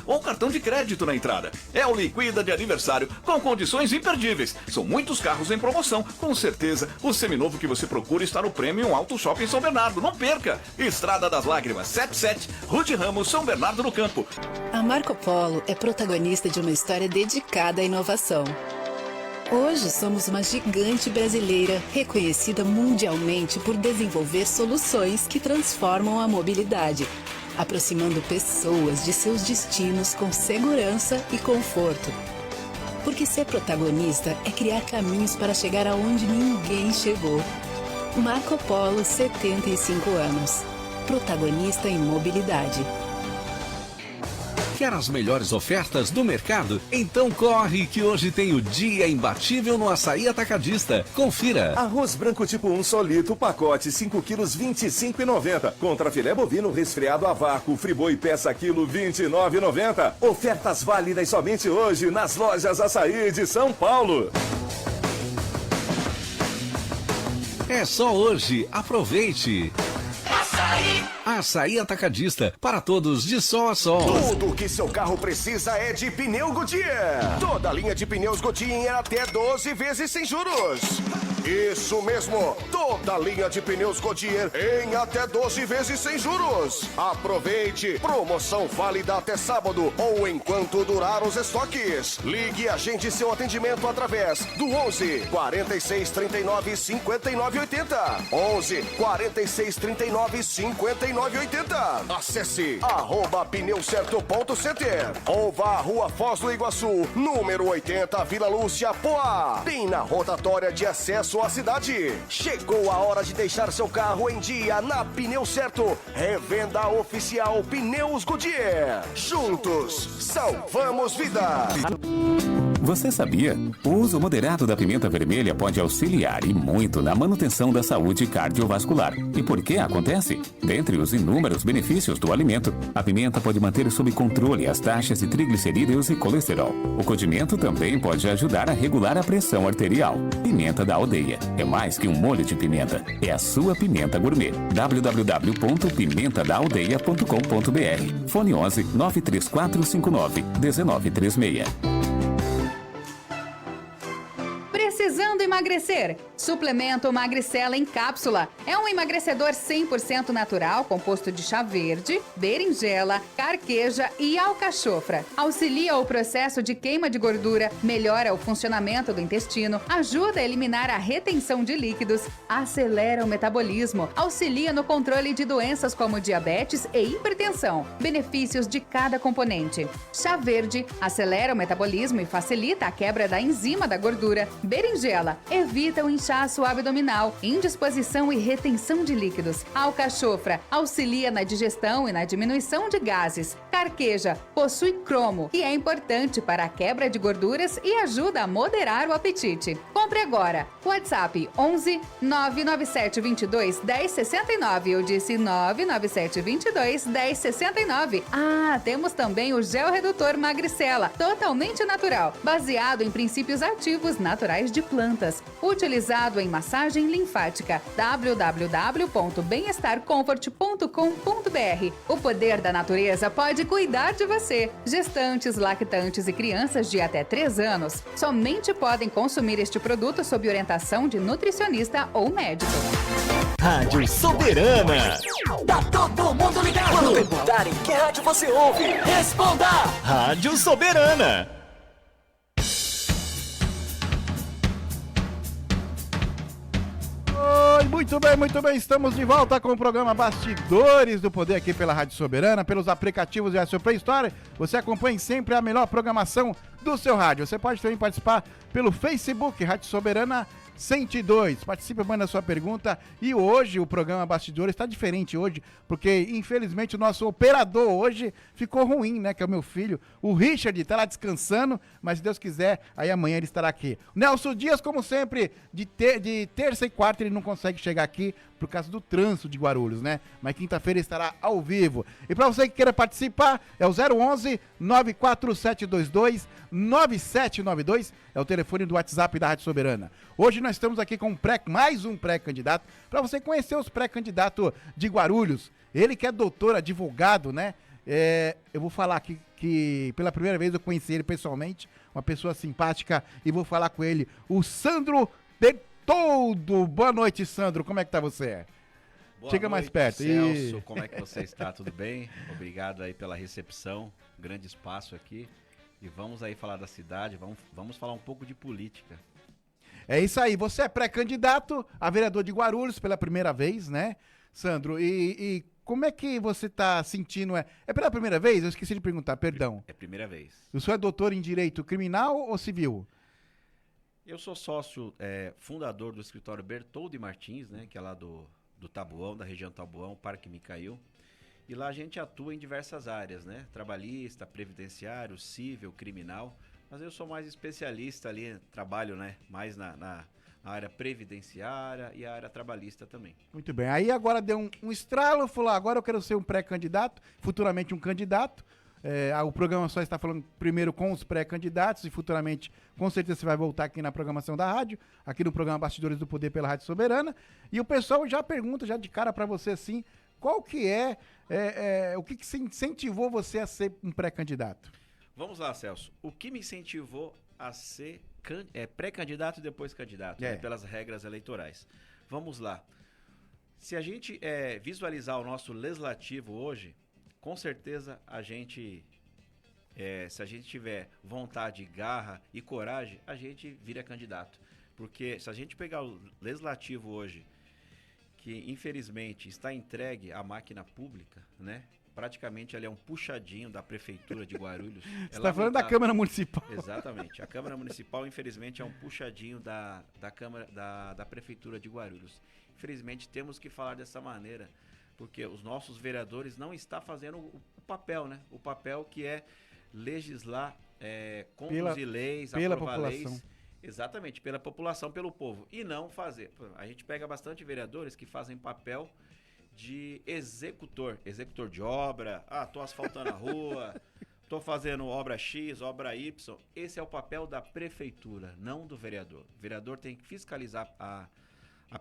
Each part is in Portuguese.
ou cartão de crédito na entrada. É o Liquida de aniversário com condições imperdíveis. São muitos carros em promoção. Com certeza, o seminovo que você procura está no Premium Auto Shopping São Bernardo. Não perca! Estrada das Lágrimas 77, Rude Ramos, São Bernardo do Campo. A Marco Polo é protagonista de uma história dedicada à inovação. Hoje somos uma gigante brasileira reconhecida mundialmente por desenvolver soluções que transformam a mobilidade, aproximando pessoas de seus destinos com segurança e conforto. Porque ser protagonista é criar caminhos para chegar aonde ninguém chegou. Marco Polo, 75 anos. Protagonista em mobilidade. Quer as melhores ofertas do mercado? Então corre que hoje tem o dia imbatível no Açaí Atacadista. Confira. Arroz branco tipo 1 solito, pacote 5 quilos, R$ 25,90. Contra filé bovino resfriado a vácuo, friboi peça quilo, R$ 29,90. Ofertas válidas somente hoje nas lojas Açaí de São Paulo. É só hoje. Aproveite. Açaí Atacadista, para todos de sol a sol. Tudo que seu carro precisa é de pneu Goodyear. Toda a linha de pneus Goodyear é até 12 vezes sem juros. Isso mesmo, toda a linha de pneus Goodyear em até 12 vezes sem juros. Aproveite, promoção válida até sábado ou enquanto durar os estoques. Ligue e agende seu atendimento através do 11 46 39 59 80. 11 46 39 59 80. Acesse @pneucerto.center ou vá à Rua Foz do Iguaçu, número 80, Vila Lúcia, Poá. Bem na rotatória de acesso à cidade. Chegou a hora de deixar seu carro em dia na Pneu Certo. Revenda oficial Pneus Goodyear. Juntos, salvamos vidas. Você sabia? O uso moderado da pimenta vermelha pode auxiliar e muito na manutenção da saúde cardiovascular. E por que acontece? Dentre os inúmeros benefícios do alimento, a pimenta pode manter sob controle as taxas de triglicerídeos e colesterol. O condimento também pode ajudar a regular a pressão arterial. Pimenta da Aldeia. É mais que um molho de pimenta. É a sua pimenta gourmet. www.pimentadaaldeia.com.br. Fone 11 93459 1936. Precisando emagrecer? Suplemento Magricela em cápsula. É um emagrecedor 100% natural, composto de chá verde, berinjela, carqueja e alcachofra. Auxilia o processo de queima de gordura, melhora o funcionamento do intestino, ajuda a eliminar a retenção de líquidos, acelera o metabolismo, auxilia no controle de doenças como diabetes e hipertensão. Benefícios de cada componente. Chá verde acelera o metabolismo e facilita a quebra da enzima da gordura. Berinjela evita o inchaço abdominal, indisposição e retenção de líquidos. Alcachofra auxilia na digestão e na diminuição de gases. Carqueja possui cromo, que é importante para a quebra de gorduras e ajuda a moderar o apetite. Compre agora. WhatsApp 11 997 22 1069. Eu disse 997 22 1069. Ah, temos também o gel redutor Magricela, totalmente natural, baseado em princípios ativos naturais de plantas, utilizado em massagem linfática. www.bemestarcomfort.com.br. O poder da natureza pode cuidar de você. Gestantes, lactantes e crianças de até 3 anos somente podem consumir este produto sob orientação de nutricionista ou médico. Rádio Soberana. Tá todo mundo ligado. Quando perguntarem que rádio você ouve, responda. Rádio Soberana. Muito bem, estamos de volta com o programa Bastidores do Poder aqui pela Rádio Soberana, pelos aplicativos e a sua Play Store. Você acompanha sempre a melhor programação do seu rádio. Você pode também participar pelo Facebook, Rádio Soberana 102. Participe, manda a sua pergunta. E hoje o programa Bastidores está diferente hoje, porque infelizmente o nosso operador hoje ficou ruim, né? Que é o meu filho, o Richard, está lá descansando, mas se Deus quiser, aí amanhã ele estará aqui. Nelson Dias, como sempre, de terça e quarta ele não consegue chegar aqui por causa do trânsito de Guarulhos, né? Mas quinta-feira estará ao vivo. E para você que queira participar, é o 011 94722 9792, é o telefone do WhatsApp da Rádio Soberana. Hoje nós estamos aqui com mais um pré-candidato, para você conhecer os pré-candidatos de Guarulhos. Ele que é doutor, advogado, né? Eu vou falar que pela primeira vez eu conheci ele pessoalmente, uma pessoa simpática, e vou falar com ele, o Sandro Bertoldo. Boa noite, Sandro, como é que tá você? Boa Chega noite, mais perto. Celso, como é que você está? Tudo bem? Obrigado aí pela recepção, grande espaço aqui. E vamos aí falar da cidade, vamos falar um pouco de política. É isso aí, você é pré-candidato a vereador de Guarulhos pela primeira vez, né, Sandro? E como é que você tá sentindo? É pela primeira vez? Eu esqueci de perguntar, perdão. É a primeira vez. O senhor é doutor em Direito Criminal ou Civil? Eu sou sócio fundador do escritório Bertoldo e Martins, né, que é lá do Tabuão, da região Tabuão, Parque Micail. E lá a gente atua em diversas áreas, né? Trabalhista, previdenciário, civil, criminal. Mas eu sou mais especialista ali, trabalho, né, mais na área previdenciária e a área trabalhista também. Muito bem. Aí agora deu um estralo, falou, agora eu quero ser um pré-candidato, futuramente um candidato. O programa só está falando primeiro com os pré-candidatos e futuramente, com certeza, você vai voltar aqui na programação da rádio, aqui no programa Bastidores do Poder pela Rádio Soberana. E o pessoal já pergunta, já de cara para você assim, qual que o que se incentivou você a ser um pré-candidato? Vamos lá, Celso. O que me incentivou a ser pré-candidato e depois candidato, né, pelas regras eleitorais? Vamos lá. Se a gente visualizar o nosso legislativo hoje, com certeza a gente, se a gente tiver vontade, garra e coragem, a gente vira candidato. Porque se a gente pegar o legislativo hoje, que infelizmente está entregue à máquina pública, né? Praticamente ali é um puxadinho da prefeitura de Guarulhos. Você está falando da Câmara Municipal. Exatamente. A Câmara Municipal, infelizmente, é um puxadinho da Câmara, da prefeitura de Guarulhos. Infelizmente, temos que falar dessa maneira, porque os nossos vereadores não estão fazendo o papel, né? O papel que é legislar, conduzir leis, aprovar leis. Exatamente, pela população, pelo povo. E não fazer. A gente pega bastante vereadores que fazem papel de executor de obra. Tô asfaltando a rua, tô fazendo obra X, obra Y. Esse é o papel da prefeitura, não do vereador. O vereador tem que fiscalizar a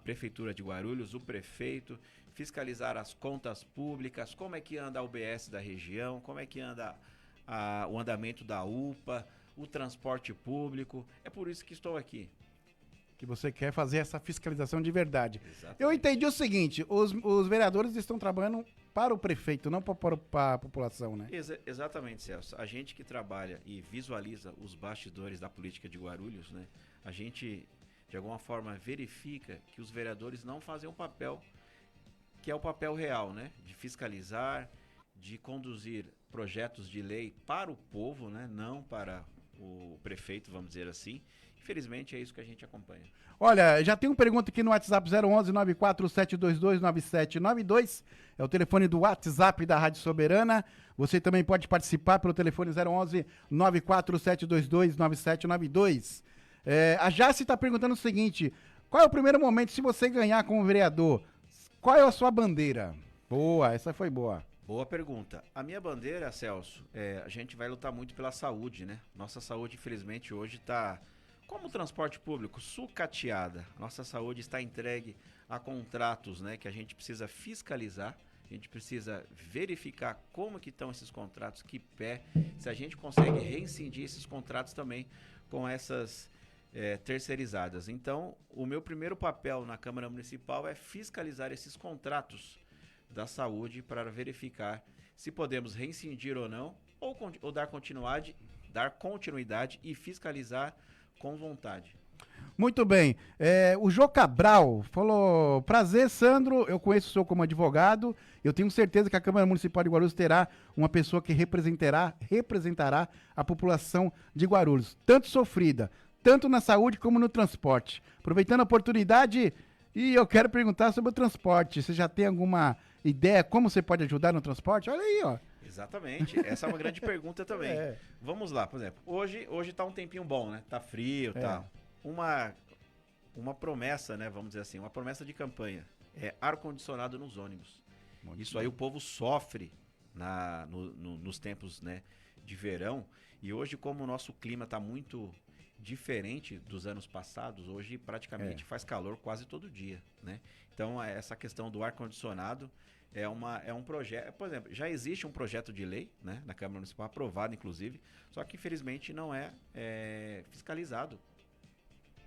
prefeitura de Guarulhos, o prefeito, fiscalizar as contas públicas, como é que anda a UBS da região, como é que anda o andamento da UPA, o transporte público. É por isso que estou aqui. Que você quer fazer essa fiscalização de verdade. Exatamente. Eu entendi o seguinte, os vereadores estão trabalhando para o prefeito, não para a população, né? Exatamente, Celso. A gente que trabalha e visualiza os bastidores da política de Guarulhos, né? A gente, de alguma forma, verifica que os vereadores não fazem um papel que é o papel real, né? De fiscalizar, de conduzir projetos de lei para o povo, né? Não para o prefeito, vamos dizer assim. Infelizmente, é isso que a gente acompanha. Olha, já tem uma pergunta aqui no WhatsApp 011-94722-9792. É o telefone do WhatsApp da Rádio Soberana. Você também pode participar pelo telefone 011-94722-9792. A Jace está perguntando o seguinte, qual é o primeiro momento se você ganhar como vereador? Qual é a sua bandeira? Boa, essa foi boa. Boa pergunta. A minha bandeira, Celso, a gente vai lutar muito pela saúde, né? Nossa saúde, infelizmente, hoje está, como o transporte público, sucateada. Nossa saúde está entregue a contratos, né? Que a gente precisa fiscalizar, a gente precisa verificar como que estão esses contratos, que pé, se a gente consegue reincidir esses contratos também com essas terceirizadas. Então, o meu primeiro papel na Câmara Municipal é fiscalizar esses contratos da saúde para verificar se podemos reincidir ou não, ou dar continuidade e fiscalizar com vontade. Muito bem. O Jô Cabral falou, prazer, Sandro, eu conheço o senhor como advogado, eu tenho certeza que a Câmara Municipal de Guarulhos terá uma pessoa que representará a população de Guarulhos, tanto sofrida, tanto na saúde como no transporte. Aproveitando a oportunidade, e eu quero perguntar sobre o transporte, você já tem alguma ideia como você pode ajudar no transporte? Olha aí, ó. Exatamente, essa é uma grande pergunta também. Vamos lá, por exemplo, hoje tá um tempinho bom, né? Tá frio, tá. Uma promessa, né? Vamos dizer assim, uma promessa de campanha. É ar-condicionado nos ônibus. Isso aí o povo sofre nos tempos, né, de verão. E hoje, como o nosso clima tá muito diferente dos anos passados, hoje praticamente faz calor quase todo dia, né? Então, essa questão do ar-condicionado é um projeto... Por exemplo, já existe um projeto de lei, né, na Câmara Municipal, aprovado, inclusive, só que, infelizmente, não é fiscalizado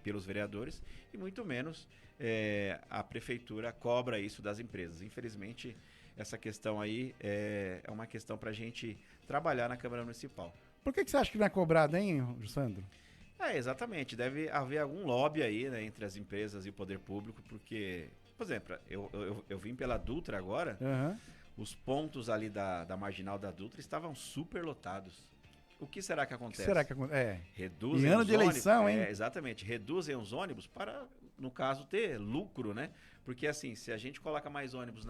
pelos vereadores e, muito menos, a Prefeitura cobra isso das empresas. Infelizmente, essa questão aí é uma questão para a gente trabalhar na Câmara Municipal. Por que você acha que não é cobrado, hein, Sandro? Exatamente. Deve haver algum lobby aí, né, entre as empresas e o poder público, porque, por exemplo, eu vim pela Dutra agora, os pontos ali da Marginal da Dutra estavam super lotados. O que será que acontece? Reduzem em ano os de eleição, hein? Exatamente. Reduzem os ônibus para, no caso, ter lucro, né? Porque, assim, se a gente coloca mais ônibus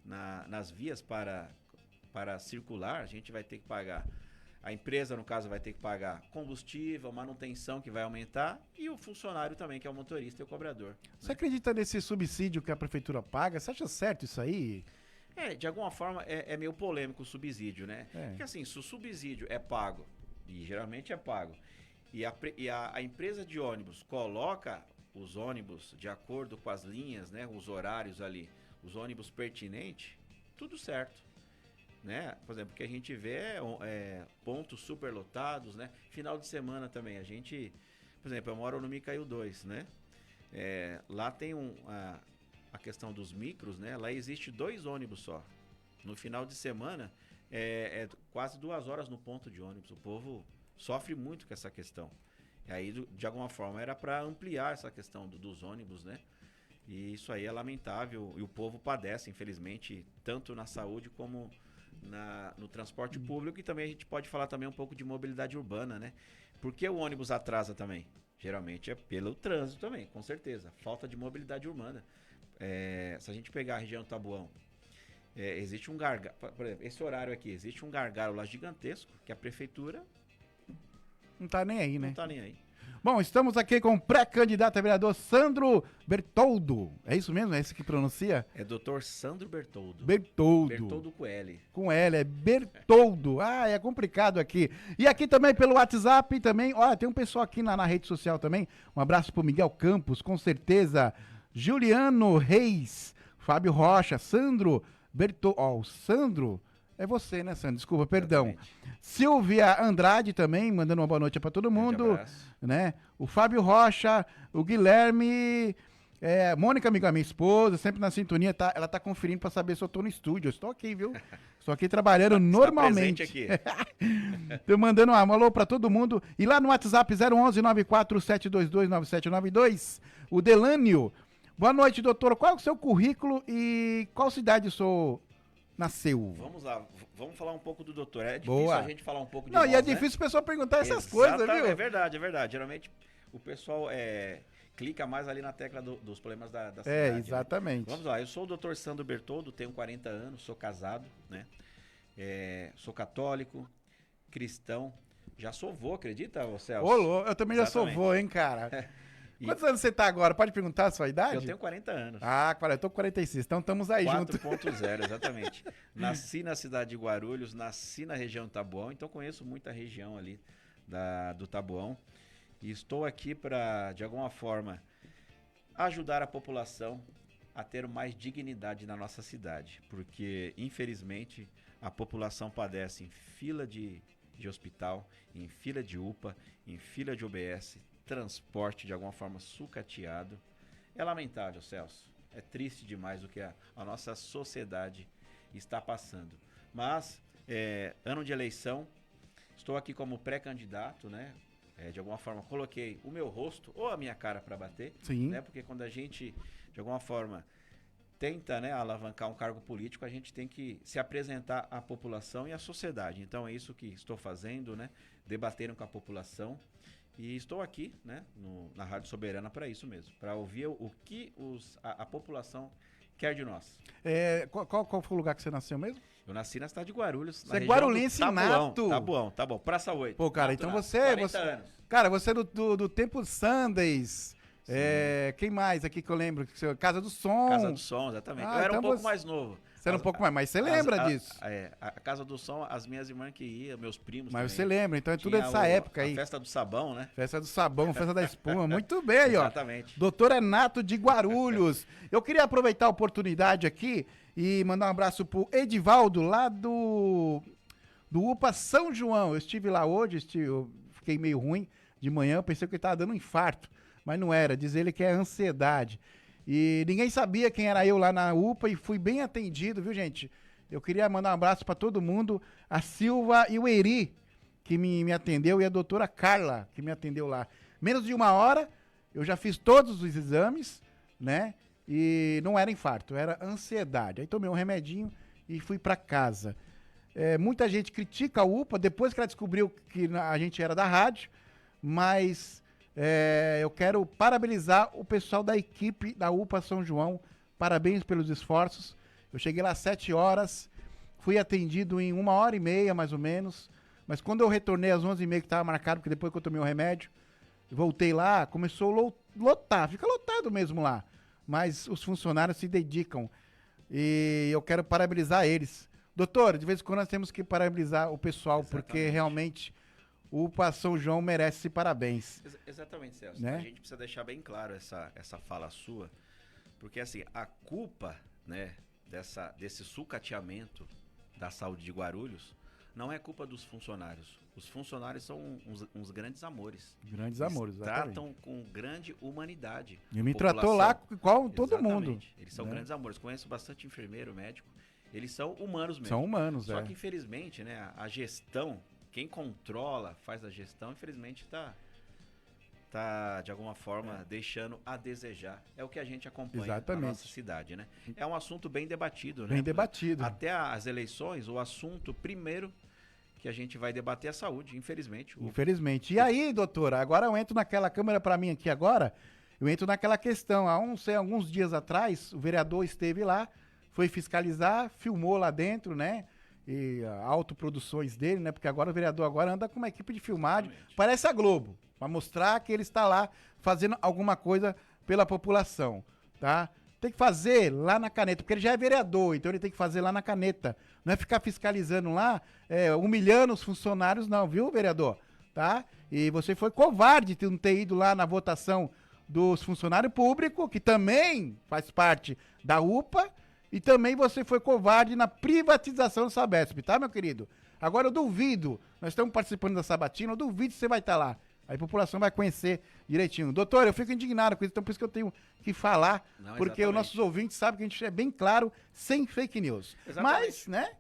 nas vias para circular, a gente vai ter que pagar... A empresa, no caso, vai ter que pagar combustível, manutenção que vai aumentar e o funcionário também, que é o motorista e o cobrador. Você acredita nesse subsídio que a prefeitura paga? Você acha certo isso aí? De alguma forma é meio polêmico o subsídio, né? Porque assim, se o subsídio é pago, e geralmente é pago, e a empresa de ônibus coloca os ônibus de acordo com as linhas, né? Os horários ali, os ônibus pertinentes, tudo certo. Né? Por exemplo, o que a gente vê pontos super lotados, né? Final de semana também, a gente... Por exemplo, eu moro no Micael 2, né? Lá tem a questão dos micros, né? Lá existe 2 ônibus só. No final de semana, quase 2 horas no ponto de ônibus. O povo sofre muito com essa questão. E aí, de alguma forma, era para ampliar essa questão dos ônibus, né? E isso aí é lamentável e o povo padece, infelizmente, tanto na saúde como... no transporte público. E também a gente pode falar também um pouco de mobilidade urbana, né? Por que o ônibus atrasa também? Geralmente é pelo trânsito também, com certeza. Falta de mobilidade urbana. Se a gente pegar a região do Taboão, existe um gargalo, por exemplo, esse horário aqui, existe um gargalo lá gigantesco, que a prefeitura... Não tá nem aí, né? Não tá nem aí. Bom, estamos aqui com o pré-candidato a vereador Sandro Bertoldo. É isso mesmo? É esse que pronuncia? É Dr. Sandro Bertoldo. Bertoldo com L. Com L, é Bertoldo. É complicado aqui. E aqui também pelo WhatsApp também. Olha, tem um pessoal aqui na rede social também. Um abraço pro Miguel Campos, com certeza. Juliano Reis, Fábio Rocha, Sandro Bertoldo. O Sandro... É você, né, Sandro? Desculpa, perdão. Exatamente. Silvia Andrade também, mandando uma boa noite para todo mundo. Né? O Fábio Rocha, o Guilherme, Mônica, amiga, minha esposa, sempre na sintonia, ela tá conferindo para saber se eu tô no estúdio. Eu estou aqui, viu? Estou aqui trabalhando normalmente. Aqui. Tô mandando um alô para todo mundo. E lá no WhatsApp 011 94722 9792, o Delânio. Boa noite, doutor. Qual é o seu currículo e qual cidade o senhor nasceu? Vamos lá, vamos falar um pouco do doutor. É difícil a gente falar um pouco de Não, nós, e é difícil o pessoal perguntar essas coisas, viu? É verdade. Geralmente o pessoal clica mais ali na tecla dos problemas da cidade. Exatamente. Né? Vamos lá, eu sou o doutor Sandro Bertoldo, tenho 40 anos, sou casado, né? Sou católico, cristão, já sou vô, acredita, Celso? Eu também já sou vô, hein, cara? Quantos anos você tá agora? Pode perguntar a sua idade? Eu tenho 40 anos. Eu tô com 46, então estamos aí juntos. 4.0, exatamente. Nasci na cidade de Guarulhos, nasci na região do Taboão, então conheço muita região ali do Taboão. E estou aqui para, de alguma forma, ajudar a população a ter mais dignidade na nossa cidade. Porque, infelizmente, a população padece em fila de hospital, em fila de UPA, em fila de OBS, transporte de alguma forma sucateado. É lamentável, Celso. É triste demais o que a nossa sociedade está passando. Mas, ano de eleição, estou aqui como pré-candidato, né? De alguma forma, coloquei o meu rosto ou a minha cara para bater. Sim. Né? Porque quando a gente, de alguma forma, tenta, né, alavancar um cargo político, a gente tem que se apresentar à população e à sociedade. Então, é isso que estou fazendo, né? Debatendo com a população. E estou aqui, né, na Rádio Soberana para isso mesmo, para ouvir o que a população quer de nós. Qual foi o lugar que você nasceu mesmo? Eu nasci na cidade de Guarulhos. Você é guarulense nato. Tá bom. Praça 8. Pô, cara, nato, então nato, você... 40 anos. Cara, você é do tempo Sundays. Quem mais aqui que eu lembro? Casa do Som. Casa do Som, exatamente. Eu era um pouco mais novo. Você era um pouco mais, mas você lembra disso. A Casa do Som, as minhas irmãs que iam, meus primos Mas também. você lembra, então é tudo Tinha dessa época aí. A festa do sabão, né? Festa do sabão, festa da espuma, muito bem aí, ó. Exatamente. Doutor Renato de Guarulhos. Eu queria aproveitar a oportunidade aqui e mandar um abraço pro Edivaldo, lá do UPA São João. Eu estive lá hoje, eu fiquei meio ruim de manhã, eu pensei que ele tava dando um infarto, mas não era, diz ele que é ansiedade. E ninguém sabia quem era eu lá na UPA e fui bem atendido, viu, gente? Eu queria mandar um abraço para todo mundo, a Silva e o Eri, que me atendeu, e a doutora Carla, que me atendeu lá. Menos de 1 hora, eu já fiz todos os exames, né? E não era infarto, era ansiedade. Aí tomei um remedinho e fui para casa. Muita gente critica a UPA depois que ela descobriu que a gente era da rádio, mas eu quero parabenizar o pessoal da equipe da UPA São João. Parabéns pelos esforços. Eu cheguei lá às 7 horas, fui atendido em 1h30, mais ou menos. Mas quando eu retornei às 11h30, que estava marcado, porque depois que eu tomei o remédio, voltei lá, começou a lotar. Fica lotado mesmo lá. Mas os funcionários se dedicam. E eu quero parabenizar eles. Doutor, de vez em quando nós temos que parabenizar o pessoal, exatamente, porque realmente o UPA São João merece parabéns. Exatamente, Celso. Né? A gente precisa deixar bem claro essa fala sua, porque assim, a culpa, né, desse sucateamento da saúde de Guarulhos não é culpa dos funcionários. Os funcionários são uns grandes amores. Grandes amores, exatamente. Tratam com grande humanidade. E me tratou lá igual todo exatamente. Mundo. Eles são, né, grandes amores. Conheço bastante enfermeiro, médico. Eles são humanos mesmo. São humanos, Só que, infelizmente, né, a gestão, quem controla, faz a gestão, infelizmente tá de alguma forma deixando a desejar. É o que a gente acompanha, exatamente, na nossa cidade, né? É um assunto bem debatido, né? Bem debatido. Até as eleições, o assunto primeiro que a gente vai debater é a saúde, infelizmente. Infelizmente. E aí, doutora, agora eu entro naquela câmera para mim aqui agora, eu entro naquela questão. Há alguns dias atrás, o vereador esteve lá, foi fiscalizar, filmou lá dentro, né? E autoproduções dele, né? Porque agora o vereador anda com uma equipe de filmagem, exatamente, parece a Globo, para mostrar que ele está lá fazendo alguma coisa pela população, tá? Tem que fazer lá na caneta, porque ele já é vereador, então ele tem que fazer lá na caneta. Não é ficar fiscalizando lá, humilhando os funcionários, não, viu, vereador? Tá? E você foi covarde de não ter ido lá na votação dos funcionários públicos, que também faz parte da UPA, e também você foi covarde na privatização do Sabesp, tá, meu querido? Agora eu duvido, nós estamos participando da Sabatina, eu duvido que você vai estar lá. Aí a população vai conhecer direitinho. Doutor, eu fico indignado com isso, então por isso que eu tenho que falar, não, porque os nossos ouvintes sabem que a gente é bem claro, sem fake news. Exatamente. Mas, né?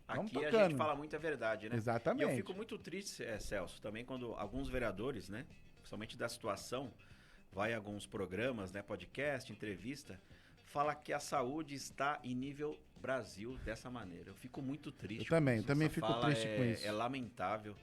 Aqui a gente fala muita verdade, né? Exatamente. E eu fico muito triste, Celso, também quando alguns vereadores, né, principalmente da situação, vai a alguns programas, né, podcast, entrevista, fala que a saúde está em nível Brasil dessa maneira. Eu fico muito triste. Eu também fico triste com isso. É lamentável,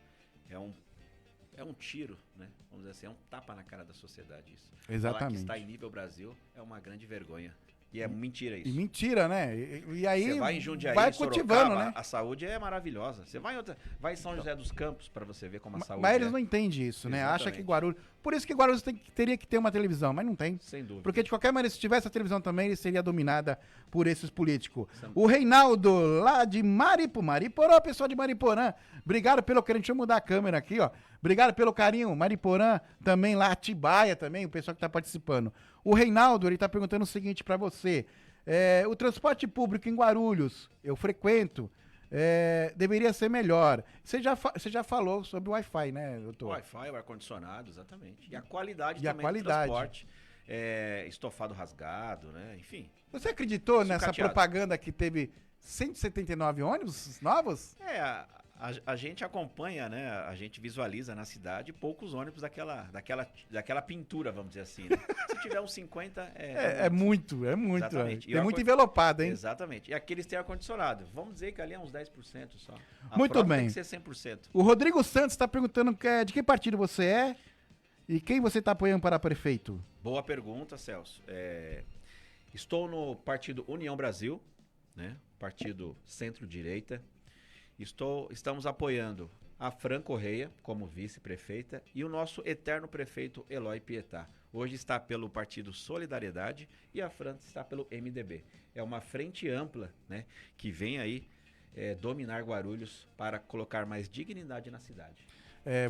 é um tiro, né? Vamos dizer assim, é um tapa na cara da sociedade isso. Exatamente. Falar que está em nível Brasil é uma grande vergonha. E é mentira isso. E mentira, né? E aí você vai em Jundiaí, vai cultivando, Sorocaba, né? A saúde é maravilhosa. Você vai em São José dos Campos para você ver como a saúde Mas eles não entendem isso, né? Exatamente. Acha que Guarulhos... Por isso que Guarulhos teria que ter uma televisão, mas não tem. Sem dúvida. Porque de qualquer maneira, se tivesse a televisão também, ele seria dominada por esses políticos. O Reinaldo, lá de Mariporã, pessoal de Mariporã. Obrigado pelo carinho. Deixa eu mudar a câmera aqui, ó. Obrigado pelo carinho. Mariporã, também lá, Atibaia também, o pessoal que tá participando. O Reinaldo, ele tá perguntando o seguinte pra você. O transporte público em Guarulhos, eu frequento, deveria ser melhor. Você já falou sobre o Wi-Fi, né, doutor? O Wi-Fi, o ar-condicionado, exatamente. E a qualidade também do transporte. Estofado rasgado, né? Enfim. Você acreditou nessa propaganda que teve 179 ônibus novos? A gente acompanha, né? A gente visualiza na cidade poucos ônibus daquela pintura, vamos dizer assim, né? Se tiver uns 50, é muito. Exatamente. Tem muito envelopado, hein? Exatamente. E aqueles têm ar-condicionado. Vamos dizer que ali é uns 10% só. Muito bem. Tem que ser 100%. O Rodrigo Santos está perguntando de que partido você é e quem você está apoiando para prefeito. Boa pergunta, Celso. Estou no partido União Brasil, né? Partido centro-direita. Estamos apoiando a Fran Correia como vice-prefeita e o nosso eterno prefeito Eloy Pietá. Hoje está pelo Partido Solidariedade e a Fran está pelo MDB. É uma frente ampla, né, que vem aí dominar Guarulhos para colocar mais dignidade na cidade.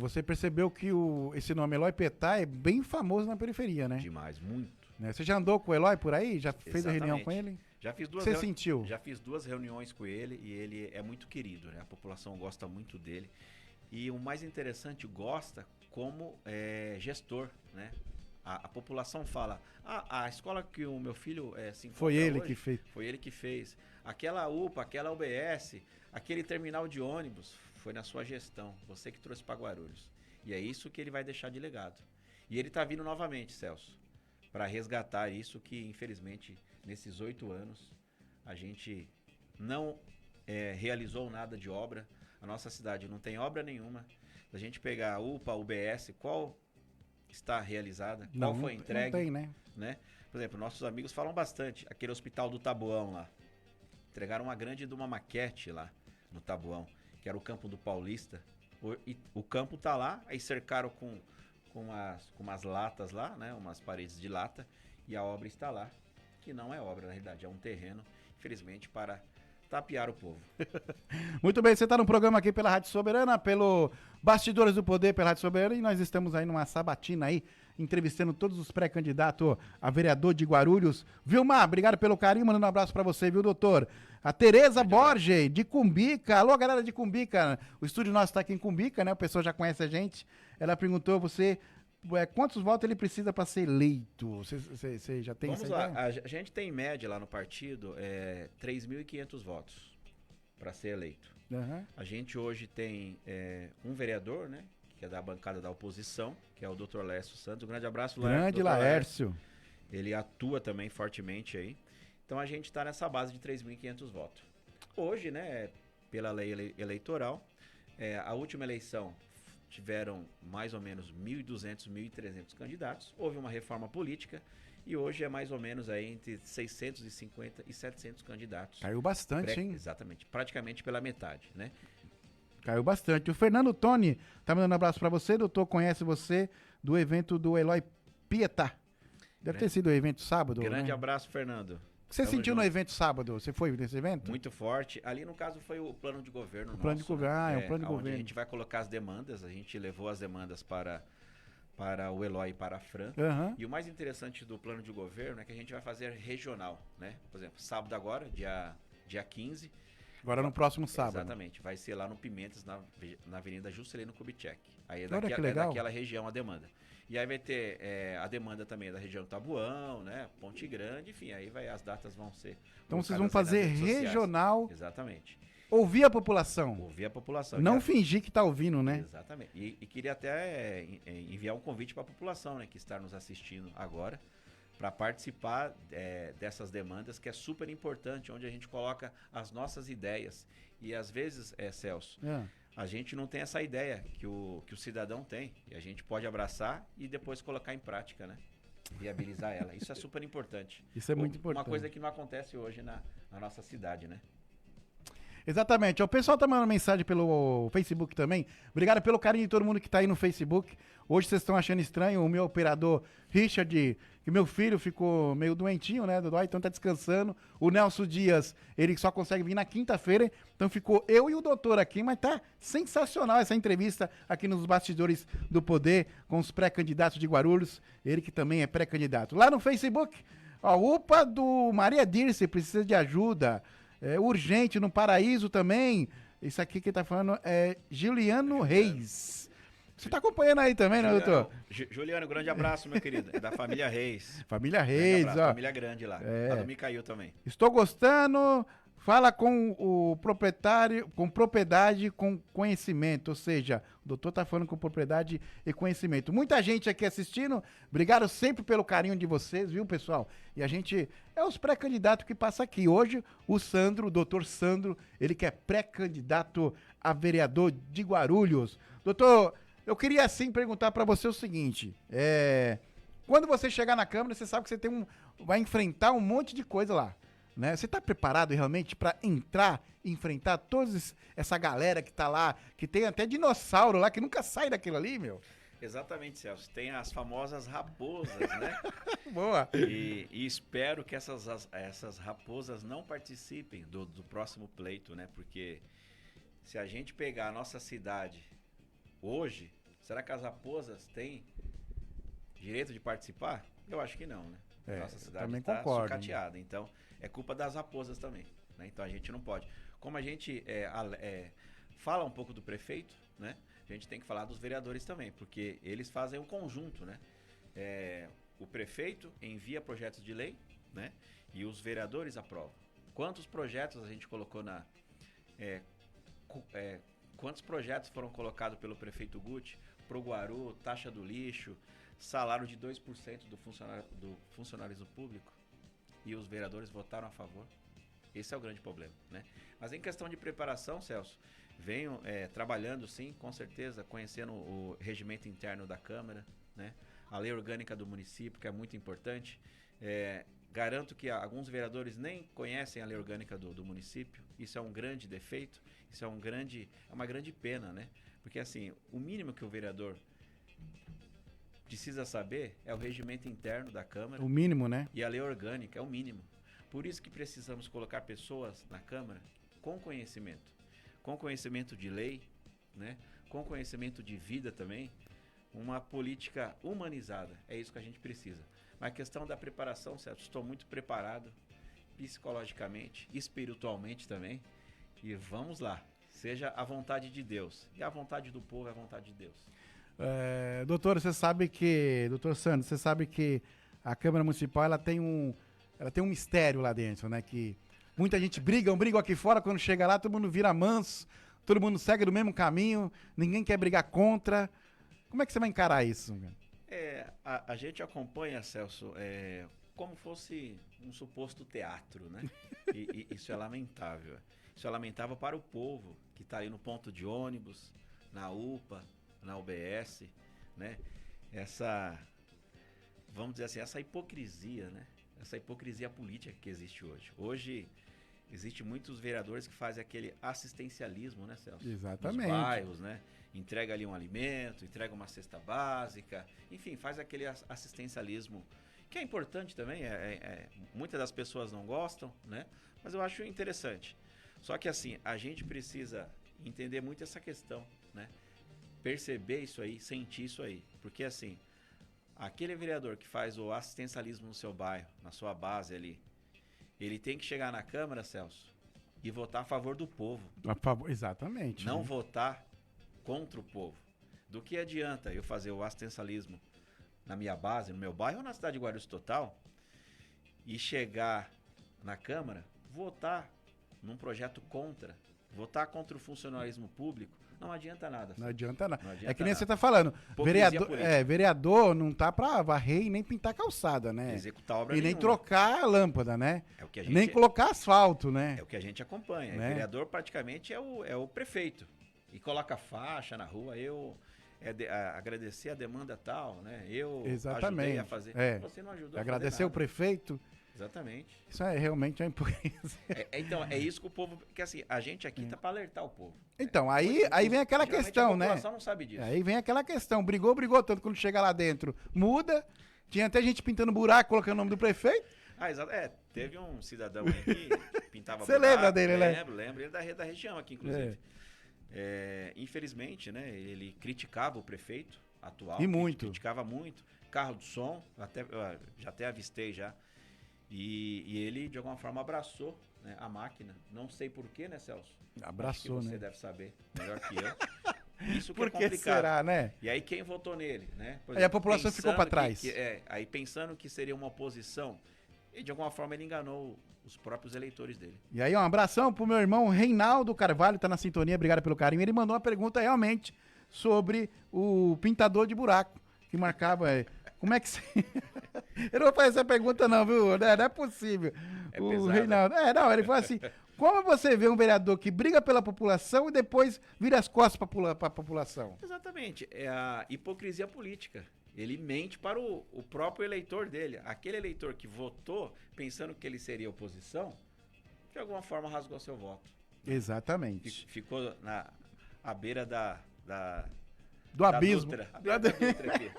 Você percebeu que esse nome Eloy Pietá é bem famoso na periferia, né? Demais, muito. Você já andou com o Eloy por aí? Já fez a reunião Exatamente. com ele? Já fiz duas Você sentiu? Já fiz 2 reuniões com ele e ele é muito querido, né? A população gosta muito dele. E o mais interessante, gosta como gestor, né? A população fala, a escola que o meu filho se encontra Foi ele hoje, que fez. Foi ele que fez. Aquela UPA, aquela UBS, aquele terminal de ônibus, foi na sua gestão. Você que trouxe para Guarulhos. E é isso que ele vai deixar de legado. E ele está vindo novamente, Celso, para resgatar isso que, infelizmente, nesses 8 anos, a gente não realizou nada de obra. A nossa cidade não tem obra nenhuma. Se a gente pegar a UPA, a UBS, qual está realizada? Qual foi entregue? Não tem, né? Por exemplo, nossos amigos falam bastante. Aquele hospital do Taboão lá. Entregaram uma grande de uma maquete lá no Taboão, que era o campo do Paulista. O campo tá lá, aí cercaram com umas latas lá, né? Umas paredes de lata, e a obra está lá, que não é obra, na realidade, é um terreno, infelizmente, para tapear o povo. Muito bem, você está no programa aqui pela Rádio Soberana, pelo Bastidores do Poder, pela Rádio Soberana, e nós estamos aí numa sabatina aí, entrevistando todos os pré-candidatos a vereador de Guarulhos. Vilmar, obrigado pelo carinho, mandando um abraço para você, viu, doutor? A Tereza Borges, de Cumbica. Alô, galera de Cumbica. O estúdio nosso está aqui em Cumbica, né? O pessoal já conhece a gente. Ela perguntou a você quantos votos ele precisa para ser eleito. Você já tem Vamos essa lá, ideia? a gente tem em média lá no partido 3.500 votos para ser eleito. Uhum. A gente hoje tem um vereador, né? Que é da bancada da oposição, que é o Dr. Laércio Santos. Um grande abraço, Grande Dr. Laércio. Ele atua também fortemente aí. Então a gente está nessa base de 3.500 votos. Hoje, né, pela lei eleitoral, a última eleição tiveram mais ou menos 1.200, 1.300 candidatos. Houve uma reforma política e hoje é mais ou menos aí entre 650 e 700 candidatos. Caiu bastante, hein? Exatamente, praticamente pela metade, né? Caiu bastante. O Fernando Toni tá mandando um abraço para você, doutor, conhece você do evento do Eloy Pietá. Deve ter sido o evento sábado, Grande né? abraço, Fernando. O que você Tamo sentiu junto. no evento sábado? Você foi nesse evento? Muito forte. Ali, no caso, foi o plano de governo. O plano de governo, é o plano de onde governo. a gente vai colocar as demandas. A gente levou as demandas para o Eloy e para a Fran. Uhum. E o mais interessante do plano de governo é que a gente vai fazer regional, né? Por exemplo, sábado agora, dia 15. Agora no próximo sábado. Exatamente. Vai ser lá no Pimentas, na Avenida Juscelino Kubitschek. Aí Olha que legal. daquela região a demanda. E aí vai ter a demanda também da região Tabuão, né? Ponte Grande, enfim, aí as datas vão ser... Então vocês vão colocadas aí fazer nas redes sociais. regional, Exatamente. ouvir a população. Ouvir a população. Não fingir que tá ouvindo, né? Exatamente. E queria até enviar um convite para a população, né? Que está nos assistindo agora, para participar dessas demandas, que é super importante, onde a gente coloca as nossas ideias. E às vezes, Celso, a gente não tem essa ideia que o cidadão tem. E a gente pode abraçar e depois colocar em prática, né? Viabilizar ela. Isso é super importante. Isso é muito importante. Uma coisa que não acontece hoje na nossa cidade, né? Exatamente. O pessoal tá mandando mensagem pelo Facebook também. Obrigado pelo carinho de todo mundo que tá aí no Facebook. Hoje vocês estão achando estranho o meu operador Richard, que meu filho ficou meio doentinho, né, Dodói? Então tá descansando. O Nelson Dias, ele só consegue vir na quinta-feira. Então ficou eu e o doutor aqui, mas tá sensacional essa entrevista aqui nos Bastidores do Poder com os pré-candidatos de Guarulhos. Ele que também é pré-candidato. Lá no Facebook, ó, UPA do Maria Dirce precisa de ajuda. Urgente no Paraíso também. Isso aqui que tá falando é Juliano Reis. Você tá acompanhando aí também, né, doutor? Juliano, grande abraço, meu querido. É da família Reis. Família Reis, ó. Família grande lá. Lá do Micael também. Estou gostando. Fala com o proprietário, com propriedade, com conhecimento. Ou seja, o doutor tá falando com propriedade e conhecimento. Muita gente aqui assistindo. Obrigado sempre pelo carinho de vocês, viu, pessoal? E a gente é os pré-candidatos que passa aqui. Hoje, o Sandro, o doutor Sandro, ele que é pré-candidato a vereador de Guarulhos. Doutor, eu queria assim perguntar para você o seguinte. Quando você chegar na Câmara, você sabe que você vai enfrentar um monte de coisa lá. né? Você tá preparado realmente para entrar e enfrentar toda essa galera que tá lá, que tem até dinossauro lá, que nunca sai daquilo ali, meu? Exatamente, Celso. Tem as famosas raposas, né? Boa! E espero que essas raposas não participem do próximo pleito, né? Porque se a gente pegar a nossa cidade hoje, será que as raposas têm direito de participar? Eu acho que não, né? Nossa cidade está sucateada. Então, é culpa das raposas também, né? Então, a gente não pode. Como a gente fala um pouco do prefeito, né? A gente tem que falar dos vereadores também, porque eles fazem um conjunto, né? O prefeito envia projetos de lei, né? E os vereadores aprovam. Quantos projetos a gente colocou quantos projetos foram colocados pelo prefeito Guti pro Guaru, taxa do lixo, salário de 2% do funcionalismo público, e os vereadores votaram a favor? Esse é o grande problema, né? Mas em questão de preparação, Celso, venho trabalhando sim, com certeza, conhecendo o regimento interno da Câmara, né? A lei orgânica do município, que é muito importante. Garanto que alguns vereadores nem conhecem a lei orgânica do município. Isso é um grande defeito, isso é uma grande pena, né? Porque assim, o mínimo que o vereador precisa saber é o regimento interno da Câmara. O mínimo, né? E a lei orgânica é o mínimo. Por isso que precisamos colocar pessoas na Câmara com conhecimento de lei, né? Com conhecimento de vida também, uma política humanizada. É isso que a gente precisa. Mas a questão da preparação, certo? Estou muito preparado psicologicamente, espiritualmente também. E vamos lá. Seja a vontade de Deus. E a vontade do povo é a vontade de Deus. Doutor, doutor Sandro, você sabe que a Câmara Municipal ela tem um mistério lá dentro, né? Que muita gente briga aqui fora, quando chega lá todo mundo vira manso, todo mundo segue do mesmo caminho, ninguém quer brigar contra. Como é que você vai encarar isso? A gente acompanha, Celso, como fosse um suposto teatro, né? E isso é lamentável. Isso é lamentável para o povo que está aí no ponto de ônibus, na UPA, na UBS, né? Vamos dizer assim, essa hipocrisia, né? Essa hipocrisia política que existe hoje. Hoje, existe muitos vereadores que fazem aquele assistencialismo, né, Celso? Exatamente. Nos bairros, né? Entrega ali um alimento, entrega uma cesta básica, enfim, faz aquele assistencialismo, que é importante também, muitas das pessoas não gostam, né? Mas eu acho interessante. Só que assim, a gente precisa entender muito essa questão, né? Perceber isso aí, sentir isso aí. Porque assim, aquele vereador que faz o assistencialismo no seu bairro, na sua base ali, ele tem que chegar na Câmara, Celso, e votar a favor do povo. Exatamente. Não votar contra o povo. Do que adianta eu fazer o assistencialismo na minha base, no meu bairro ou na cidade de Guarulhos total, e chegar na Câmara, votar num projeto votar contra o funcionalismo público? Não adianta nada. Não adianta nada. Não adianta é que nem nada. você tá falando. Hipocrisia Vereador não tá pra varrer e nem pintar calçada, né? Executar obra e nem nenhuma. trocar a lâmpada, né? É o que a gente, nem colocar asfalto, né? É o que a gente acompanha. Né? O vereador praticamente é o prefeito. E coloca faixa na rua, agradecer a demanda tal, né? Eu ajudei a fazer. Você não ajudou agradecer a fazer o prefeito. Exatamente. Isso é realmente uma hipocrisia. Então, é isso que o povo... Porque assim, a gente aqui tá pra alertar o povo. Então, aí vem aquela questão, né? A população não sabe disso. Aí vem aquela questão. Brigou, tanto quando chega lá dentro, muda. Tinha até gente pintando buraco, colocando o nome do prefeito. Exato. Teve um cidadão aí que pintava Você lembra dele, né? Lembro. Ele é da região aqui, inclusive. Infelizmente, né? Ele criticava o prefeito atual. E muito. Criticava muito. Carro de som, já até avistei já. E ele, de alguma forma, abraçou, né, a máquina. Não sei porquê, né, Celso? Abraçou, acho que você né? deve saber melhor que eu. Isso que Por é que complicado. será, né? E aí quem votou nele, né? Por Aí a população ficou pra trás. Aí pensando que seria uma oposição, e de alguma forma ele enganou os próprios eleitores dele. E aí, um abração pro meu irmão Reinaldo Carvalho, tá na sintonia, obrigado pelo carinho. Ele mandou uma pergunta realmente sobre o pintador de buraco, que marcava... Como é que você... Eu não vou fazer essa pergunta não, viu? Não é possível. É o pesado. Reinaldo... ele falou assim, como você vê um vereador que briga pela população e depois vira as costas pra população? Exatamente. É a hipocrisia política. Ele mente para o próprio eleitor dele. Aquele eleitor que votou pensando que ele seria oposição, de alguma forma rasgou seu voto. Exatamente. Ficou à beira Do abismo. Dutra. À beira da Dutra aqui.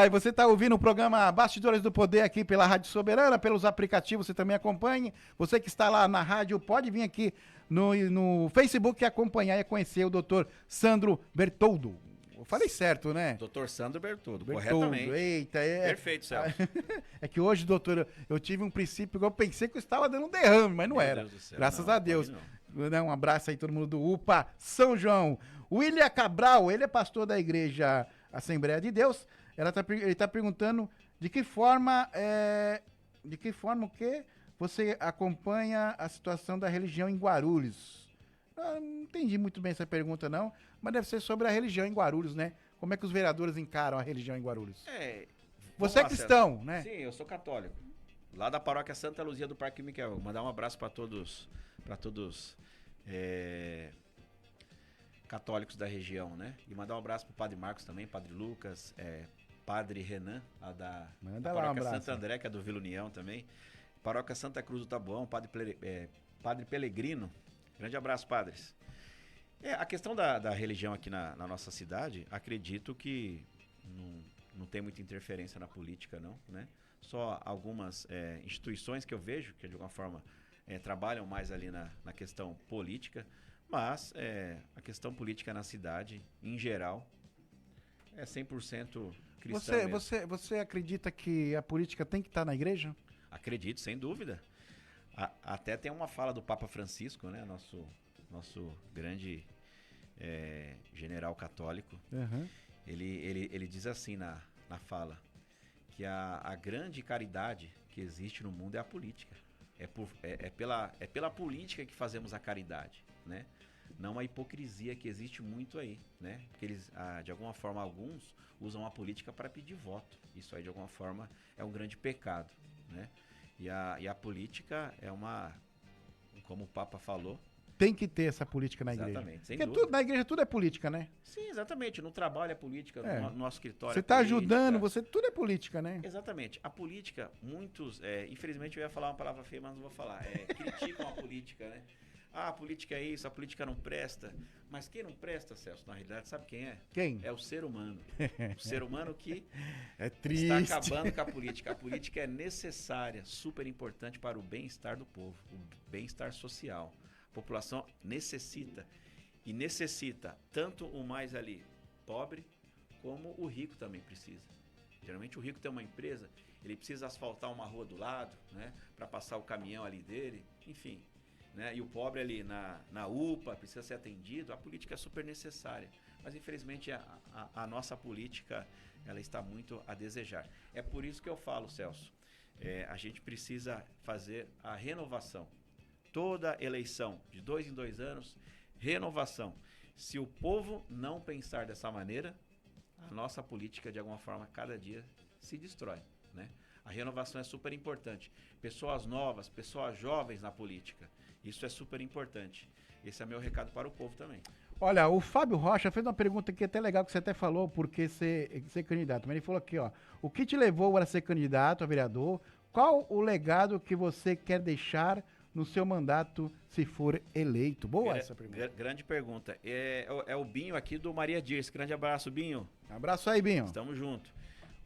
E você está ouvindo o programa Bastidores do Poder aqui pela Rádio Soberana, pelos aplicativos, você também acompanhe. Você que está lá na rádio, pode vir aqui no Facebook e acompanhar e conhecer o Dr. Sandro Bertoldo. Eu falei certo, né? Dr. Sandro Bertoldo, corretamente. Eita, Perfeito, Celso. É que hoje, doutor, eu tive um princípio que eu pensei que eu estava dando um derrame, mas não Meu era. Deus do céu, Graças não, a Deus. pode Um abraço aí todo mundo do UPA São João. William Cabral, ele é pastor da igreja Assembleia de Deus. Ele está perguntando de que forma o quê? Você acompanha a situação da religião em Guarulhos. Eu não entendi muito bem essa pergunta, não, mas deve ser sobre a religião em Guarulhos, né? Como é que os vereadores encaram a religião em Guarulhos? Você é cristão, né? Sim, eu sou católico. Lá da paróquia Santa Luzia do Parque Miquel. Vou mandar um abraço para todos católicos da região, né? E mandar um abraço pro Padre Marcos também, Padre Lucas, Padre Renan, da paróquia Santo André, que é do Vila União também. Paróquia Santa Cruz do Taboão, Padre Pelegrino. Grande abraço, padres. A questão da religião aqui na nossa cidade, acredito que não tem muita interferência na política, não, né? Só algumas instituições que eu vejo, que de alguma forma trabalham mais ali na questão política, mas a questão política na cidade, em geral, é 100% cristã mesmo. Você acredita que a política tem que estar na igreja? Acredito, sem dúvida. Até tem uma fala do Papa Francisco, né? Nosso grande general católico. Uhum. Ele diz assim na fala, que a grande caridade que existe no mundo é a política. É pela política que fazemos a caridade, né? Não a hipocrisia que existe muito aí, né? Porque eles, de alguma forma, alguns usam a política para pedir voto. Isso aí, de alguma forma, é um grande pecado, né? E a política é como o Papa falou... Tem que ter essa política na igreja. Exatamente, sem Porque dúvida. na igreja tudo é política, né? Sim, exatamente. No trabalho é política, no nosso escritório você é está política. ajudando, tudo é política, né? Exatamente. A política, muitos... infelizmente eu ia falar uma palavra feia, mas não vou falar. Criticam a política, né? A política é isso, a política não presta. Mas quem não presta, Celso, na realidade, sabe quem é? Quem? É o ser humano. O ser humano que triste. Está acabando com a política. A política é necessária, super importante para o bem-estar do povo, o bem-estar social. A população necessita. E necessita tanto o mais ali pobre, como o rico também precisa. Geralmente o rico tem uma empresa, ele precisa asfaltar uma rua do lado, né? Para passar o caminhão ali dele, enfim... Né? E o pobre ali na UPA precisa ser atendido, a política é super necessária. Mas infelizmente a nossa política ela está muito a desejar. É por isso que eu falo, Celso, a gente precisa fazer a renovação. Toda eleição, de 2 em 2 anos, renovação. Se o povo não pensar dessa maneira, a nossa política de alguma forma cada dia se destrói, né? A renovação é super importante. Pessoas novas, pessoas jovens na política. Isso é super importante. Esse é meu recado para o povo também. Olha, o Fábio Rocha fez uma pergunta aqui até legal, que você até falou porque ser candidato. Mas ele falou aqui, ó. O que te levou a ser candidato a vereador? Qual o legado que você quer deixar no seu mandato se for eleito? Boa essa pergunta. Grande pergunta. É o Binho aqui do Maria Dirce. Grande abraço, Binho. Abraço aí, Binho. Estamos juntos.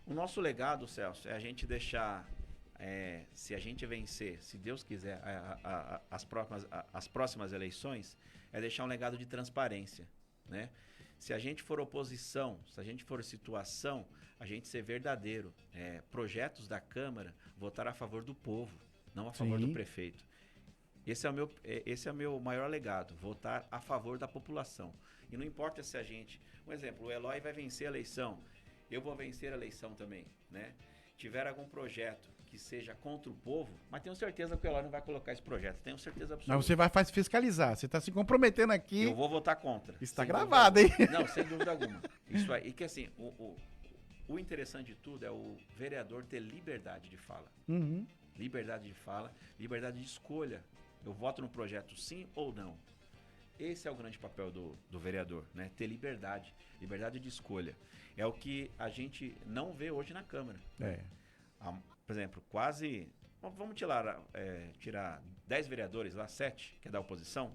O nosso legado, Celso, é a gente deixar... se a gente vencer, se Deus quiser, as próximas eleições, é deixar um legado de transparência, né? Se a gente for oposição, se a gente for situação, a gente ser verdadeiro. Projetos da Câmara, votar a favor do povo, não a favor do prefeito. Esse é o meu maior legado, votar a favor da população. E não importa se a gente... Um exemplo, o Eloy vai vencer a eleição, eu vou vencer a eleição também, né? Tiver algum projeto que seja contra o povo, mas tenho certeza que o Eloy não vai colocar esse projeto, tenho certeza absoluta. Mas você vai fiscalizar, você está se comprometendo aqui. Eu vou votar contra. Está gravado, hein? Não, sem dúvida alguma. Isso aí, e que assim, o interessante de tudo é o vereador ter liberdade de fala. Uhum. Liberdade de fala, liberdade de escolha. Eu voto no projeto sim ou não. Esse é o grande papel do vereador, né? Ter liberdade de escolha. É o que a gente não vê hoje na Câmara. Por exemplo, vamos tirar 10 vereadores lá, 7, que é da oposição.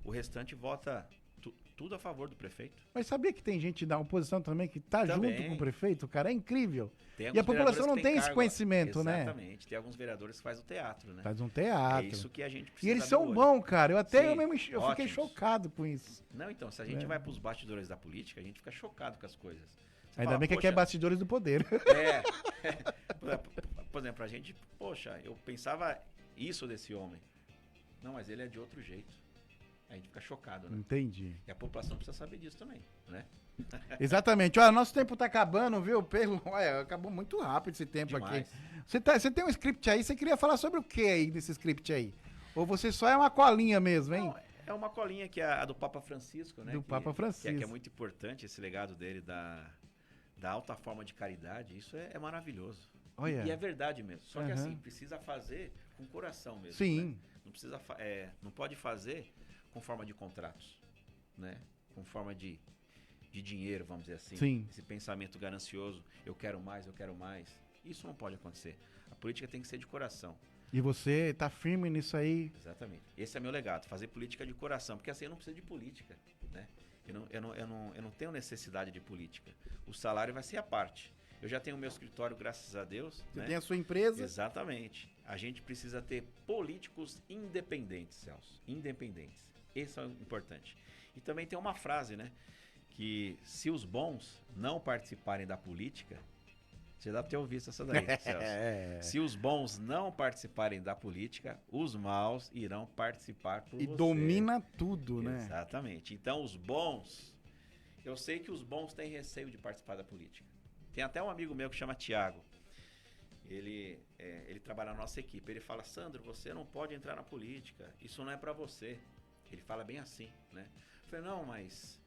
O restante vota tudo a favor do prefeito. Mas sabia que tem gente da oposição também que tá junto com o prefeito? Cara, é incrível. E a população não tem esse conhecimento, né? Exatamente. Tem alguns vereadores que fazem o teatro, né? Faz um teatro. É isso que a gente precisa. E eles são bons, cara. Eu fiquei ótimos. chocado com isso. Não, então, se a gente vai pros bastidores da política, a gente fica chocado com as coisas. Ainda bem que aqui é bastidores do poder. Por exemplo, a gente, eu pensava isso desse homem. Não, mas ele é de outro jeito. A gente fica chocado, né? Entendi. E a população precisa saber disso também, né? Exatamente. Olha, nosso tempo tá acabando, viu? Olha, acabou muito rápido esse tempo aqui. Você tem um script aí, você queria falar sobre o que aí desse script aí? Ou você só é uma colinha mesmo, hein? Não, é uma colinha que é a do Papa Francisco, né? Papa Francisco. Que é muito importante esse legado dele da alta forma de caridade. Isso é maravilhoso. E é verdade mesmo. Só que assim, precisa fazer com coração mesmo. Sim. Né? Não precisa, não pode fazer com forma de contratos, né? Com forma de dinheiro, vamos dizer assim. Sim. Esse pensamento ganancioso, eu quero mais. Isso não pode acontecer. A política tem que ser de coração. E você tá firme nisso aí? Exatamente. Esse é meu legado, fazer política de coração, porque assim eu não preciso de política, né? Eu não tenho necessidade de política. O salário vai ser a parte. Eu já tenho o meu escritório, graças a Deus. Você tem a sua empresa? Exatamente. A gente precisa ter políticos independentes, Celso. Independentes. Esse é o importante. E também tem uma frase, né? Que se os bons não participarem da política... Você deve ter ouvido essa daí, Celso. Se os bons não participarem da política, os maus irão participar por você. E domina tudo, né? Exatamente. Então, os bons... Eu sei que os bons têm receio de participar da política. Tem até um amigo meu que chama Tiago. Ele trabalha na nossa equipe. Ele fala, Sandro, você não pode entrar na política. Isso não é pra você. Ele fala bem assim, né? Eu falei, não, mas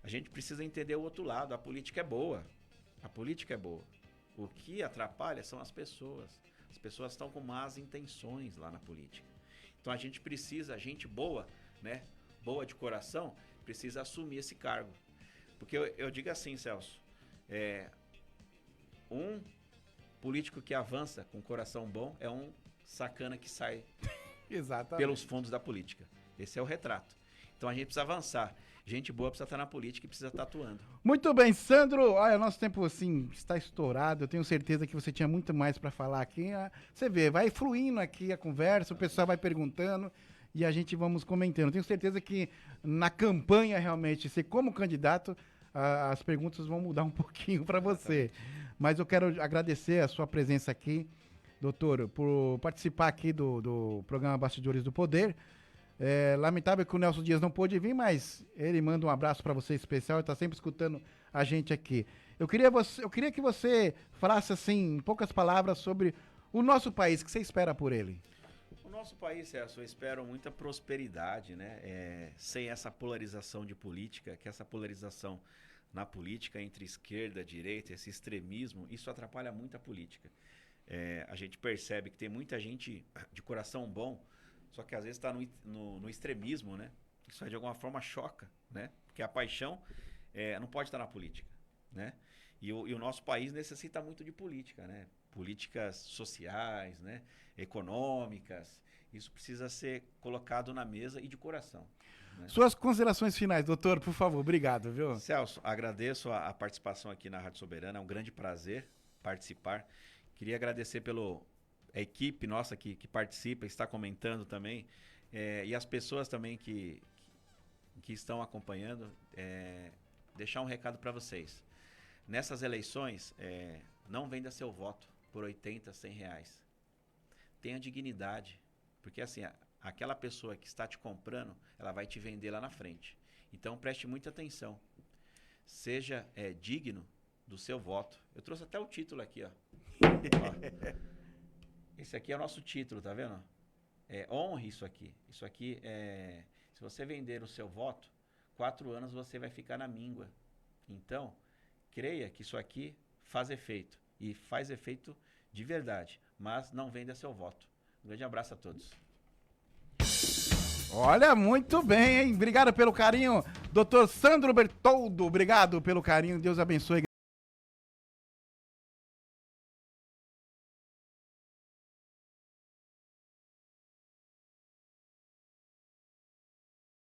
a gente precisa entender o outro lado. A política é boa. A política é boa. O que atrapalha são as pessoas. As pessoas estão com más intenções lá na política. Então a gente boa, né? Boa de coração, precisa assumir esse cargo. Porque eu digo assim, Celso, um político que avança com coração bom é um sacana que sai pelos fundos da política. Esse é o retrato. Então a gente precisa avançar. Gente boa precisa estar na política e precisa estar atuando. Muito bem, Sandro. Olha, nosso tempo assim está estourado. Eu tenho certeza que você tinha muito mais para falar aqui. Você vê, vai fluindo aqui a conversa, o pessoal vai perguntando e a gente vamos comentando. Tenho certeza que na campanha realmente, você como candidato, as perguntas vão mudar um pouquinho para você. Mas eu quero agradecer a sua presença aqui, doutor, por participar aqui do programa Bastidores do Poder. É lamentável que o Nelson Dias não pôde vir, mas ele manda um abraço para você especial, ele está sempre escutando a gente aqui. Eu queria que você falasse, assim, em poucas palavras, sobre o nosso país, o que você espera por ele. O nosso país, Celso, eu espero muita prosperidade, né? Sem essa polarização de política, que essa polarização na política entre esquerda e direita, esse extremismo, isso atrapalha muito a política. A gente percebe que tem muita gente de coração bom, só que às vezes está no extremismo, né? Isso de alguma forma choca, né? Porque a paixão não pode estar na política, né? E o nosso país necessita muito de política, né? Políticas sociais, né? Econômicas. Isso precisa ser colocado na mesa e de coração. Né? Suas considerações finais, doutor, por favor. Obrigado, viu? Celso, agradeço a participação aqui na Rádio Soberana. É um grande prazer participar. Queria agradecer a equipe nossa que participa, está comentando também, e as pessoas também que estão acompanhando, deixar um recado para vocês. Nessas eleições, não venda seu voto por 80, 100 reais. Tenha dignidade, porque assim, aquela pessoa que está te comprando, ela vai te vender lá na frente. Então preste muita atenção. Seja digno do seu voto. Eu trouxe até o título aqui, ó. Esse aqui é o nosso título, tá vendo? Honre isso aqui. Isso aqui se você vender o seu voto, 4 anos você vai ficar na míngua. Então, creia que isso aqui faz efeito. E faz efeito de verdade. Mas não venda seu voto. Um grande abraço a todos. Olha, muito bem, hein? Obrigado pelo carinho, doutor Sandro Bertoldo. Obrigado pelo carinho. Deus abençoe.